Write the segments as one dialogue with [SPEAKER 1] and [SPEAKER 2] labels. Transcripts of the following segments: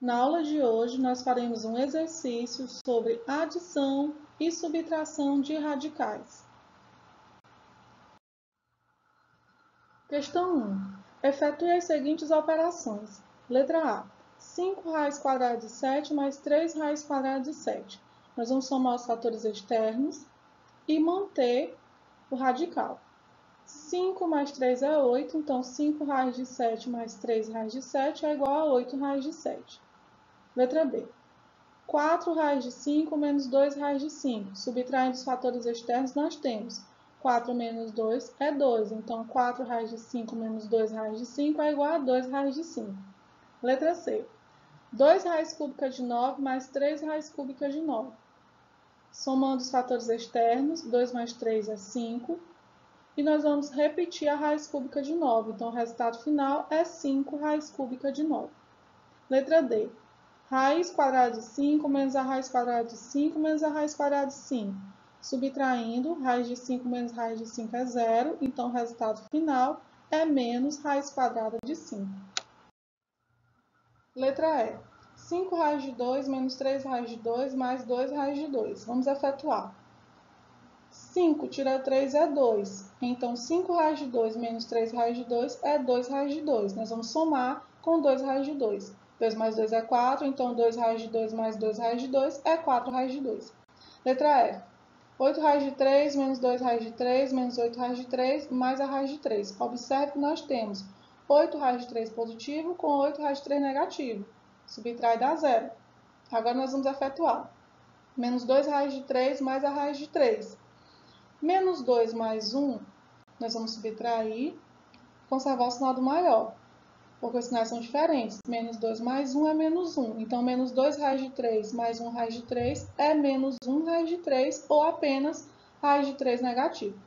[SPEAKER 1] Na aula de hoje, nós faremos um exercício sobre adição e subtração de radicais. Questão 1. Efetue as seguintes operações. Letra A. 5 raiz quadrada de 7 mais 3 raiz quadrada de 7. Nós vamos somar os fatores externos e manter o radical. 5 mais 3 é 8, então 5 raiz de 7 mais 3 raiz de 7 é igual a 8 raiz de 7. Letra B. 4 raiz de 5 menos 2 raiz de 5. Subtraindo os fatores externos, nós temos 4 menos 2 é 2. Então, 4 raiz de 5 menos 2 raiz de 5 é igual a 2 raiz de 5. Letra C. 2 raiz cúbica de 9 mais 3 raiz cúbica de 9. Somando os fatores externos, 2 mais 3 é 5. E nós vamos repetir a raiz cúbica de 9. Então, o resultado final é 5 raiz cúbica de 9. Letra D. Raiz quadrada de 5 menos a raiz quadrada de 5 menos a raiz quadrada de 5. Subtraindo, raiz de 5 menos raiz de 5 é 0. Então, o resultado final é menos raiz quadrada de 5. Letra E. 5 raiz de 2 menos 3 raiz de 2 mais 2 raiz de 2. Vamos efetuar. 5 tira 3 é 2. Então, 5 raiz de 2 menos 3 raiz de 2 é 2 raiz de 2. Nós vamos somar com 2 raiz de 2. 2 mais 2 é 4, então 2 raiz de 2 mais 2 raiz de 2 é 4 raiz de 2. Letra F. 8 raiz de 3 menos 2 raiz de 3 menos 8 raiz de 3 mais a raiz de 3. Observe que nós temos 8 raiz de 3 positivo com 8 raiz de 3 negativo. Subtrai dá 0. Agora nós vamos efetuar. Menos 2 raiz de 3 mais a raiz de 3. Menos 2 mais 1, nós vamos subtrair, conservar o sinal do maior, porque os sinais são diferentes. Menos 2 mais 1 é menos 1. Então, menos 2 raiz de 3 mais 1 raiz de 3 é menos 1 raiz de 3, ou apenas raiz de 3 negativo.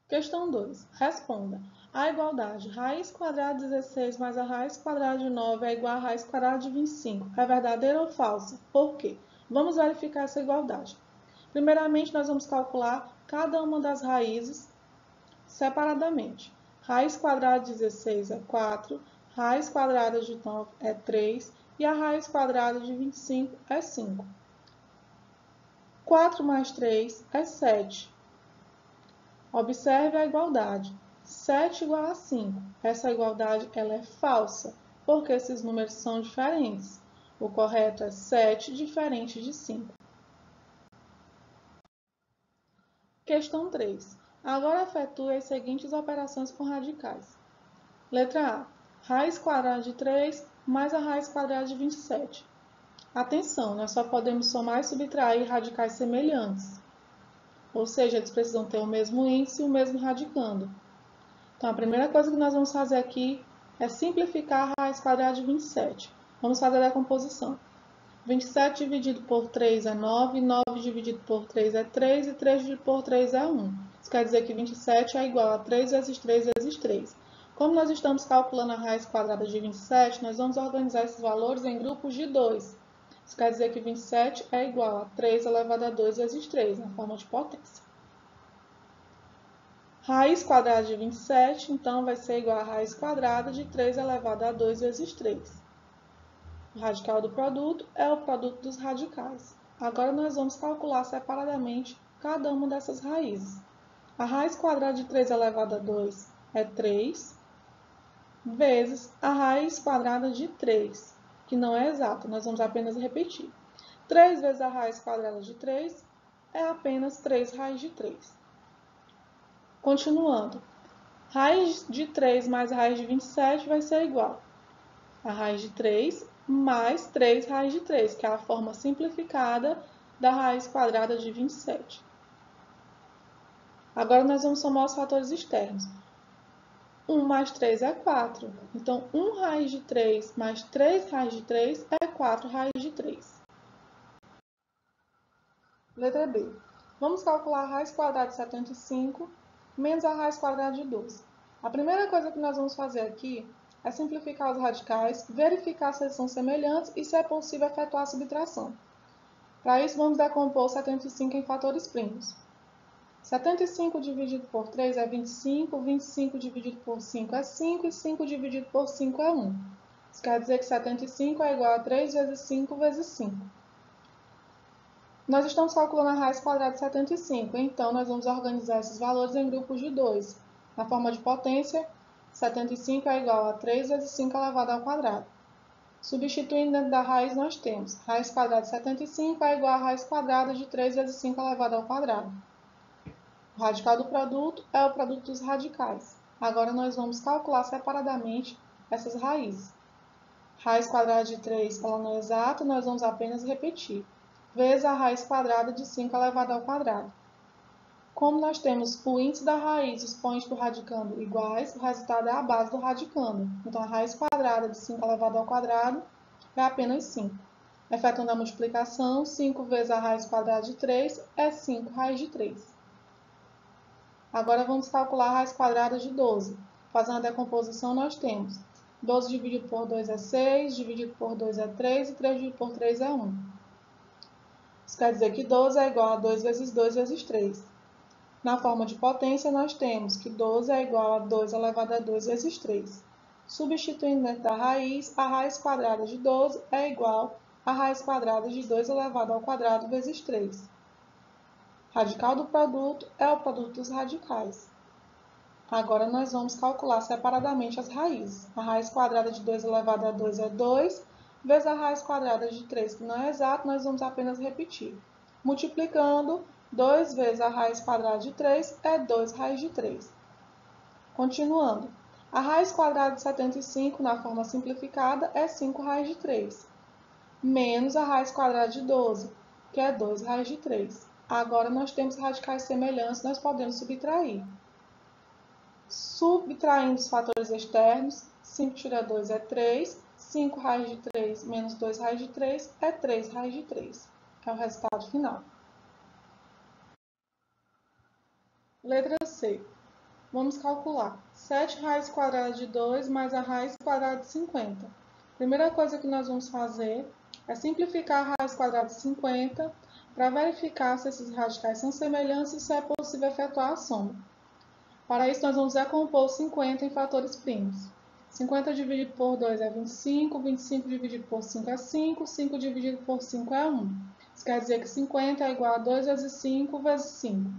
[SPEAKER 1] Questão 2. Responda. A igualdade raiz quadrada de 16 mais a raiz quadrada de 9 é igual a raiz quadrada de 25. É verdadeira ou falsa? Por quê? Vamos verificar essa igualdade. Primeiramente, nós vamos calcular cada uma das raízes separadamente. Raiz quadrada de 16 é 4, raiz quadrada de 9 é 3 e a raiz quadrada de 25 é 5. 4 mais 3 é 7. Observe a igualdade. 7 igual a 5. Essa igualdade ela é falsa, porque esses números são diferentes. O correto é 7 diferente de 5. Questão 3. Agora efetue as seguintes operações com radicais. Letra A. Raiz quadrada de 3 mais a raiz quadrada de 27. Atenção, nós só podemos somar e subtrair radicais semelhantes. Ou seja, eles precisam ter o mesmo índice e o mesmo radicando. Então, a primeira coisa que nós vamos fazer aqui é simplificar a raiz quadrada de 27. Vamos fazer a decomposição. 27 dividido por 3 é 9, 9 dividido por 3 é 3 e 3 dividido por 3 é 1. Isso quer dizer que 27 é igual a 3 vezes 3 vezes 3. Como nós estamos calculando a raiz quadrada de 27, nós vamos organizar esses valores em grupos de 2. Isso quer dizer que 27 é igual a 3 elevado a 2 vezes 3, na forma de potência. Raiz quadrada de 27, então, vai ser igual a raiz quadrada de 3 elevado a 2 vezes 3. O radical do produto é o produto dos radicais. Agora, nós vamos calcular separadamente cada uma dessas raízes. A raiz quadrada de 3 elevado a 2 é 3, vezes a raiz quadrada de 3, que não é exata, nós vamos apenas repetir. 3 vezes a raiz quadrada de 3 é apenas 3 raiz de 3. Continuando, raiz de 3 mais a raiz de 27 vai ser igual a raiz de 3 mais 3 raiz de 3, que é a forma simplificada da raiz quadrada de 27. Agora, nós vamos somar os fatores externos. 1 mais 3 é 4. Então, 1 raiz de 3 mais 3 raiz de 3 é 4 raiz de 3. Letra B. Vamos calcular a raiz quadrada de 75 menos a raiz quadrada de 12. A primeira coisa que nós vamos fazer aqui é simplificar os radicais, verificar se eles são semelhantes e, se é possível, efetuar a subtração. Para isso, vamos decompor 75 em fatores primos. 75 dividido por 3 é 25, 25 dividido por 5 é 5 e 5 dividido por 5 é 1. Isso quer dizer que 75 é igual a 3 vezes 5 vezes 5. Nós estamos calculando a raiz quadrada de 75, então nós vamos organizar esses valores em grupos de 2. Na forma de potência, 75 é igual a 3 vezes 5 elevado ao quadrado. Substituindo dentro da raiz, nós temos raiz quadrada de 75 é igual a raiz quadrada de 3 vezes 5 elevado ao quadrado. O radical do produto é o produto dos radicais. Agora nós vamos calcular separadamente essas raízes. Raiz quadrada de 3, ela não é exata, nós vamos apenas repetir. Vezes a raiz quadrada de 5 elevado ao quadrado. Como nós temos o índice da raiz e os expoentes do radicando iguais, o resultado é a base do radicando. Então, a raiz quadrada de 5 elevado ao quadrado é apenas 5. Efetuando a multiplicação, 5 vezes a raiz quadrada de 3 é 5 raiz de 3. Agora, vamos calcular a raiz quadrada de 12. Fazendo a decomposição, nós temos 12 dividido por 2 é 6, dividido por 2 é 3 e 3 dividido por 3 é 1. Isso quer dizer que 12 é igual a 2 vezes 2 vezes 3. Na forma de potência, nós temos que 12 é igual a 2 elevado a 2 vezes 3. Substituindo dentro da raiz, a raiz quadrada de 12 é igual a raiz quadrada de 2 elevado ao quadrado vezes 3. Radical do produto é o produto dos radicais. Agora, nós vamos calcular separadamente as raízes. A raiz quadrada de 2 elevado a 2 é 2, vezes a raiz quadrada de 3, que não é exato, nós vamos apenas repetir. Multiplicando, 2 vezes a raiz quadrada de 3 é 2 raiz de 3. Continuando, a raiz quadrada de 75, na forma simplificada, é 5 raiz de 3, menos a raiz quadrada de 12, que é 2 raiz de 3. Agora, nós temos radicais semelhantes, nós podemos subtrair. Subtraindo os fatores externos, 5 tira 2 é 3, 5 raiz de 3 menos 2 raiz de 3 é 3 raiz de 3, que é o resultado final. Letra C. Vamos calcular 7 raiz quadrada de 2 mais a raiz quadrada de 50. Primeira coisa que nós vamos fazer é simplificar a raiz quadrada de 50 para verificar se esses radicais são semelhantes e se é possível efetuar a soma. Para isso, nós vamos decompor 50 em fatores primos. 50 dividido por 2 é 25, 25 dividido por 5 é 5, 5 dividido por 5 é 1. Isso quer dizer que 50 é igual a 2 vezes 5 vezes 5.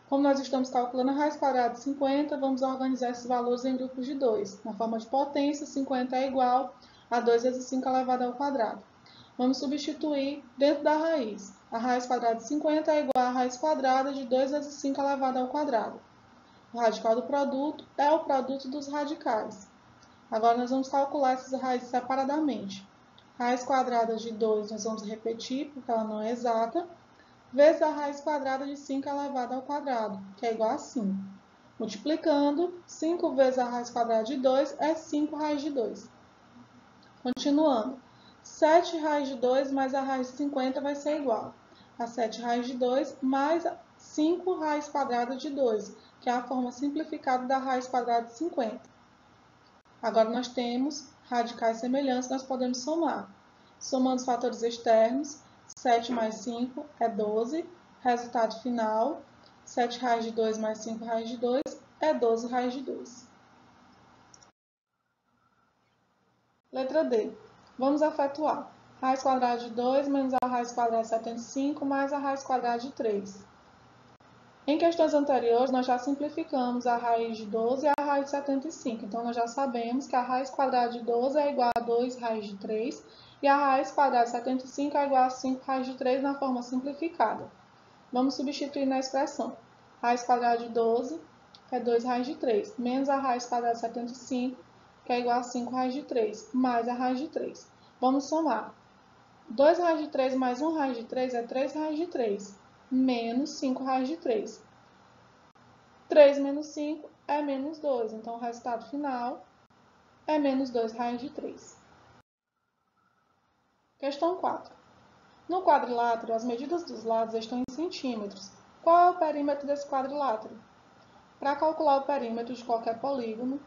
[SPEAKER 1] Como nós estamos calculando a raiz quadrada de 50, vamos organizar esses valores em grupos de 2. Na forma de potência, 50 é igual a 2 vezes 5 elevado ao quadrado. Vamos substituir dentro da raiz. A raiz quadrada de 50 é igual a raiz quadrada de 2 vezes 5 elevado ao quadrado. O radical do produto é o produto dos radicais. Agora, nós vamos calcular essas raízes separadamente. Raiz quadrada de 2, nós vamos repetir, porque ela não é exata, vezes a raiz quadrada de 5 elevado ao quadrado, que é igual a 5. Multiplicando, 5 vezes a raiz quadrada de 2 é 5 raiz de 2. Continuando, 7 raiz de 2 mais a raiz de 50 vai ser igual a 7 raiz de 2 mais 5 raiz quadrada de 2, que é a forma simplificada da raiz quadrada de 50. Agora, nós temos radicais semelhantes, nós podemos somar. Somando os fatores externos, 7 mais 5 é 12. Resultado final, 7 raiz de 2 mais 5 raiz de 2 é 12 raiz de 2. Letra D. Vamos efetuar. Raiz quadrada de 2 menos a raiz quadrada de 75 mais a raiz quadrada de 3. Em questões anteriores, nós já simplificamos a raiz de 12 e a raiz de 75. Então, nós já sabemos que a raiz quadrada de 12 é igual a 2 raiz de 3 e a raiz quadrada de 75 é igual a 5 raiz de 3 na forma simplificada. Vamos substituir na expressão. Raiz quadrada de 12 é 2 raiz de 3, menos a raiz quadrada de 75, que é igual a 5 raiz de 3, mais a raiz de 3. Vamos somar. 2 raiz de 3 mais 1 raiz de 3 é 3 raiz de 3. Menos 5 raiz de 3. 3 menos 5 é menos 2, então o resultado final é menos 2 raiz de 3. Questão 4. No quadrilátero, as medidas dos lados estão em centímetros. Qual é o perímetro desse quadrilátero? Para calcular o perímetro de qualquer polígono,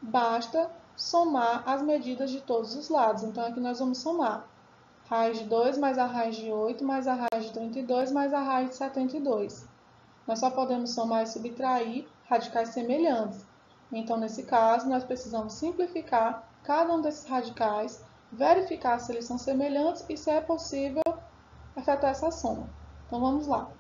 [SPEAKER 1] basta somar as medidas de todos os lados. Então, aqui nós vamos somar raiz de 2 mais a raiz de 8 mais a raiz de 32 mais a raiz de 72. nós só podemos somar e subtrair radicais semelhantes. Então, nesse caso, nós precisamos simplificar cada um desses radicais, verificar se eles são semelhantes e se é possível efetuar essa soma. Então, vamos lá.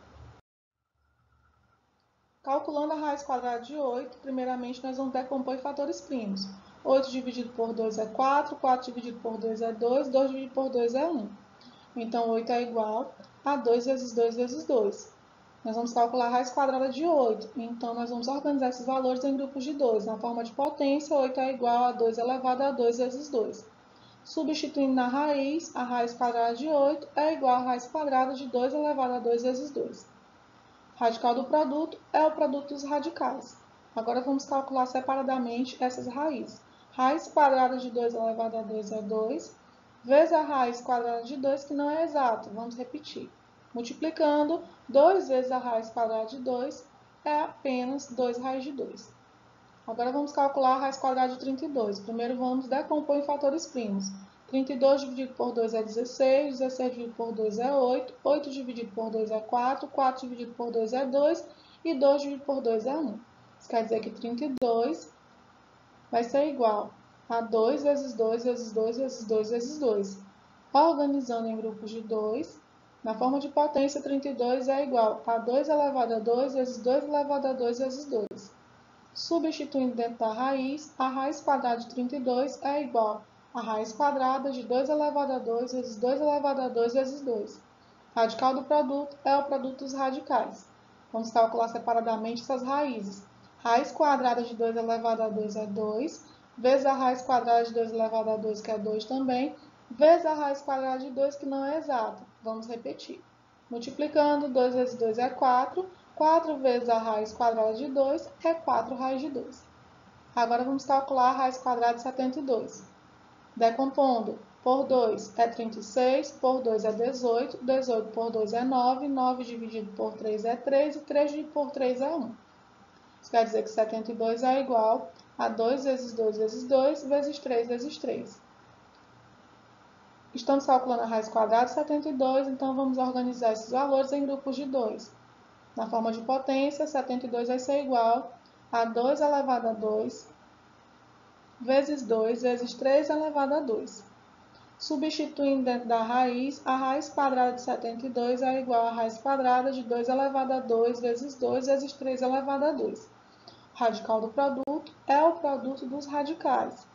[SPEAKER 1] Calculando a raiz quadrada de 8, primeiramente nós vamos decompor em fatores primos. 8 dividido por 2 é 4, 4 dividido por 2 é 2, 2 dividido por 2 é 1. Então, 8 é igual a 2 vezes 2 vezes 2. Nós vamos calcular a raiz quadrada de 8. Então, nós vamos organizar esses valores em grupos de 2. Na forma de potência, 8 é igual a 2 elevado a 2 vezes 2. Substituindo na raiz, a raiz quadrada de 8 é igual à raiz quadrada de 2 elevado a 2 vezes 2. Radical do produto é o produto dos radicais. Agora vamos calcular separadamente essas raízes. Raiz quadrada de 2 elevado a 2 é 2, vezes a raiz quadrada de 2, que não é exato. Vamos repetir. Multiplicando, 2 vezes a raiz quadrada de 2 é apenas 2 raiz de 2. Agora vamos calcular a raiz quadrada de 32. Primeiro vamos decompor em fatores primos. 32 dividido por 2 é 16, 16 dividido por 2 é 8, 8 dividido por 2 é 4, 4 dividido por 2 é 2 e 2 dividido por 2 é 1. Isso quer dizer que 32 vai ser igual a 2 vezes 2 vezes 2 vezes 2 vezes 2. Organizando em grupos de 2, na forma de potência, 32 é igual a 2 elevado a 2 vezes 2 elevado a 2 vezes 2. Substituindo dentro da raiz, a raiz quadrada de 32 é igual a raiz quadrada de 2 elevado a 2 vezes 2 elevado a 2 vezes 2. Radical do produto é o produto dos radicais. Vamos calcular separadamente essas raízes. Raiz quadrada de 2 elevado a 2 é 2, vezes a raiz quadrada de 2 elevado a 2, que é 2 também, vezes a raiz quadrada de 2, que não é exata. Vamos repetir. Multiplicando, 2 vezes 2 é 4, 4 vezes a raiz quadrada de 2 é 4 raiz de 2. Agora vamos calcular a raiz quadrada de 72. Decompondo, por 2 é 36, por 2 é 18, 18 por 2 é 9, 9 dividido por 3 é 3 e 3 dividido por 3 é 1. Isso quer dizer que 72 é igual a 2 vezes 2 vezes 2 vezes 3 vezes 3. Estamos calculando a raiz quadrada de 72, então vamos organizar esses valores em grupos de 2. Na forma de potência, 72 vai ser igual a 2 elevado a 2 vezes 2 vezes 3 elevado a 2. Substituindo dentro da raiz, a raiz quadrada de 72 é igual à raiz quadrada de 2 elevado a 2 vezes 2 vezes 3 elevado a 2. O radical do produto é o produto dos radicais.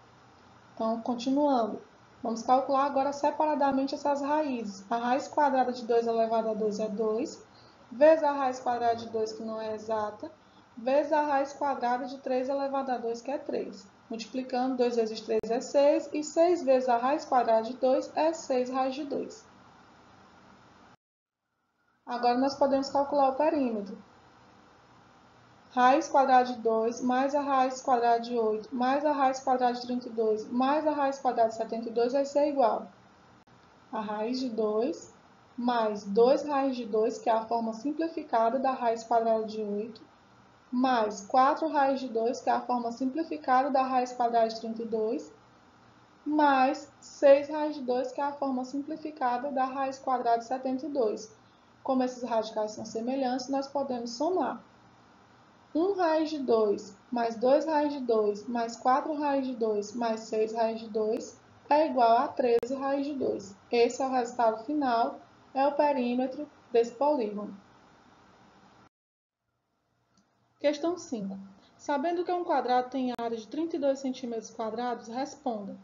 [SPEAKER 1] Então, continuando. Vamos calcular agora separadamente essas raízes. A raiz quadrada de 2 elevado a 2 é 2, vezes a raiz quadrada de 2, que não é exata, vezes a raiz quadrada de 3 elevado a 2, que é 3. Multiplicando, 2 vezes 3 é 6, e 6 vezes a raiz quadrada de 2 é 6 raiz de 2. Agora, nós podemos calcular o perímetro. Raiz quadrada de 2 mais a raiz quadrada de 8 mais a raiz quadrada de 32 mais a raiz quadrada de 72 vai ser igual a raiz de 2 mais 2 raiz de 2, que é a forma simplificada da raiz quadrada de 8, mais 4 raiz de 2, que é a forma simplificada da raiz quadrada de 32, mais 6 raiz de 2, que é a forma simplificada da raiz quadrada de 72. Como esses radicais são semelhantes, nós podemos somar. 1 raiz de 2 mais 2 raiz de 2 mais 4 raiz de 2 mais 6 raiz de 2 é igual a 13 raiz de 2. Esse é o resultado final, é o perímetro desse polígono. Questão 5. Sabendo que um quadrado tem área de 32 cm², responda.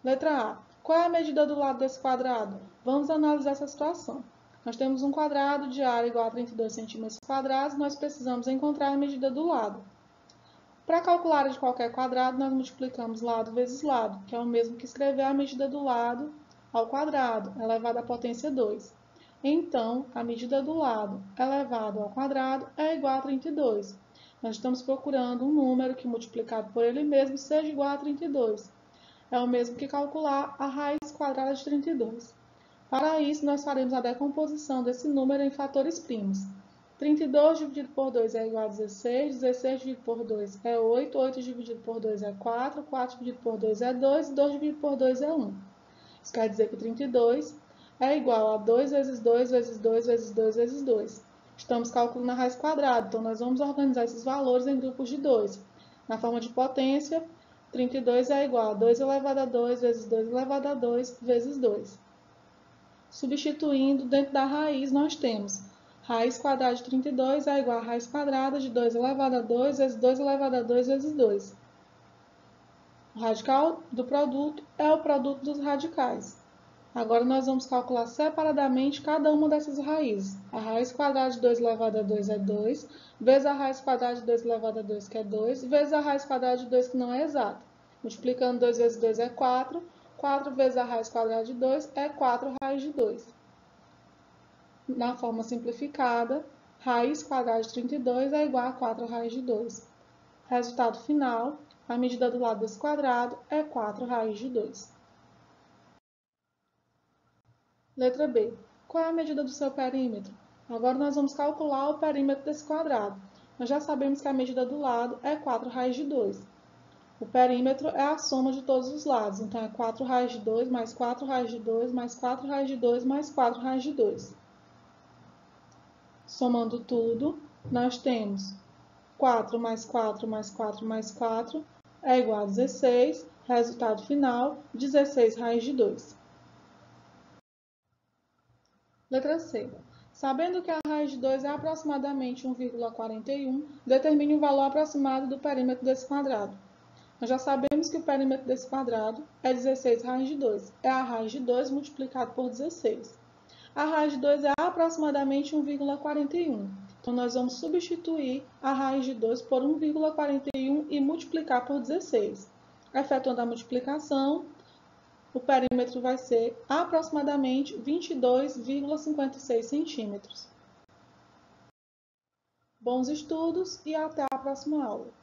[SPEAKER 1] Letra A. Qual é a medida do lado desse quadrado? Vamos analisar essa situação. Nós temos um quadrado de área igual a 32 cm², nós precisamos encontrar a medida do lado. Para calcular a área de qualquer quadrado, nós multiplicamos lado vezes lado, que é o mesmo que escrever a medida do lado ao quadrado, elevado à potência 2. Então, a medida do lado elevado ao quadrado é igual a 32. Nós estamos procurando um número que, multiplicado por ele mesmo, seja igual a 32. É o mesmo que calcular a raiz quadrada de 32. Para isso, nós faremos a decomposição desse número em fatores primos. 32 dividido por 2 é igual a 16, 16 dividido por 2 é 8, 8 dividido por 2 é 4, 4 dividido por 2 é 2 e 2 dividido por 2 é 1. Isso quer dizer que 32 é igual a 2 vezes 2 vezes 2 vezes 2 vezes 2. Estamos calculando a raiz quadrada, então nós vamos organizar esses valores em grupos de 2. Na forma de potência, 32 é igual a 2 elevado a 2 vezes 2 elevado a 2 vezes 2. Substituindo, dentro da raiz, nós temos raiz quadrada de 32 é igual a raiz quadrada de 2 elevado a 2 vezes 2 elevado a 2 vezes 2. O radical do produto é o produto dos radicais. Agora nós vamos calcular separadamente cada uma dessas raízes. A raiz quadrada de 2 elevado a 2 é 2, vezes a raiz quadrada de 2 elevado a 2, que é 2, vezes a raiz quadrada de 2, que não é exata. Multiplicando 2 vezes 2 é 4, 4 vezes a raiz quadrada de 2 é 4 raiz de 2. Na forma simplificada, raiz quadrada de 32 é igual a 4 raiz de 2. Resultado final, a medida do lado desse quadrado é 4 raiz de 2. Letra B. Qual é a medida do seu perímetro? Agora nós vamos calcular o perímetro desse quadrado. Nós já sabemos que a medida do lado é 4 raiz de 2. O perímetro é a soma de todos os lados, então é 4 raiz de 2 mais 4 raiz de 2 mais 4 raiz de 2 mais 4 raiz de 2. Somando tudo, nós temos 4 mais 4 mais 4 mais 4 é igual a 16. Resultado final, 16 raiz de 2. Letra C. Sabendo que a raiz de 2 é aproximadamente 1,41, determine o valor aproximado do perímetro desse quadrado. Nós já sabemos que o perímetro desse quadrado é 16 raiz de 2. É a raiz de 2 multiplicado por 16. A raiz de 2 é aproximadamente 1,41. Então, nós vamos substituir a raiz de 2 por 1,41 e multiplicar por 16. Efetuando a multiplicação, o perímetro vai ser aproximadamente 22,56 centímetros. Bons estudos e até a próxima aula.